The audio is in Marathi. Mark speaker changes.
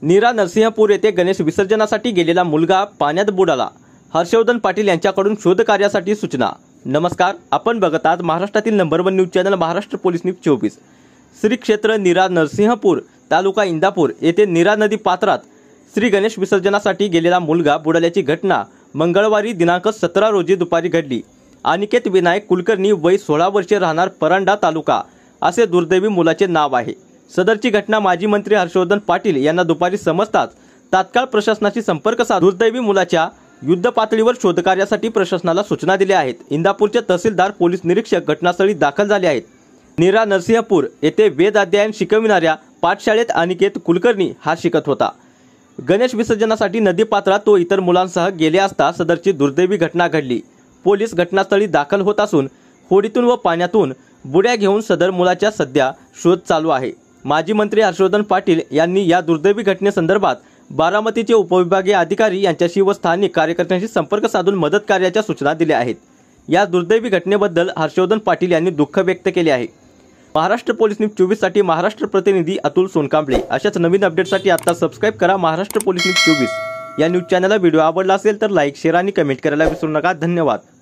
Speaker 1: नीरा नरसिंहपूर येथे गणेश विसर्जनासाठी गेलेला मुलगा पाण्यात बुडाला। हर्षवर्धन पाटील यांच्याकडून शोध कार्यासाठी सूचना। नमस्कार, आपण बघत आहात महाराष्ट्रातील number 1 news channel Maharashtra police news 24। Shri क्षेत्र नीरा नरसिंहपूर तालुका इंदापूर येथे नीरा नदी पात्रात श्री गणेश विसर्जनासाठी गेलेला मुलगा बुडाल्याची घटना मंगळवारी दिनांक 17 रोजी दुपारी घडली। अनिकेत विनायक कुलकर्णी वय 16 वर्षे, राहणार परांडा तालुका असे दुर्दैवी मुलाचे नाव आहे। सदरची घटना माजी मंत्री हर्षवर्धन पाटील यांना दुपारी समजताच तात्काळ प्रशासनाशी संपर्क साधून दुर्दैवी मुलाच्या युद्ध पातळीवर शोधकार्यासाठी प्रशासनाला सूचना दिल्या आहेत। इंदापूरचे तहसीलदार पोलीस निरीक्षक घटनास्थळी दाखल झाले आहेत। नीरा नरसिंहपूर येथे वेद अध्ययन शिकविणाऱ्या पाठशाळेत अनिकेत कुलकर्णी हा शिकत होता। गणेश विसर्जनासाठी नदीपात्रात तो इतर मुलांसह गेले असता सदरची दुर्दैवी घटना घडली। पोलीस घटनास्थळी दाखल होत असून होडीतून व पाण्यातून बुड्या घेऊन सदर मुलाच्या सध्या शोध चालू आहे। माजी मंत्री हर्षवर्धन पाटील यांनी या दुर्दैवी घटनेसंदर्भात बारामतीचे उपविभागीय अधिकारी यांच्याशी व स्थानिक कार्यकर्त्यांशी संपर्क साधून मदत कार्याच्या सूचना दिल्या आहेत। या दुर्दैवी घटनेबद्दल हर्षवर्धन पाटील यांनी दुःख व्यक्त केले आहे। महाराष्ट्र पोलीस न्यूज 24 साठी महाराष्ट्र प्रतिनिधी अतुल सोनकांबळे। अशाच नवीन अपडेटसाठी आता सबस्क्राइब करा महाराष्ट्र पोलीस न्यूज 24 या न्यूज चॅनलला। व्हिडिओ आवडला असेल तर लाईक, शेअर आणि कमेंट करायला विसरू नका। धन्यवाद।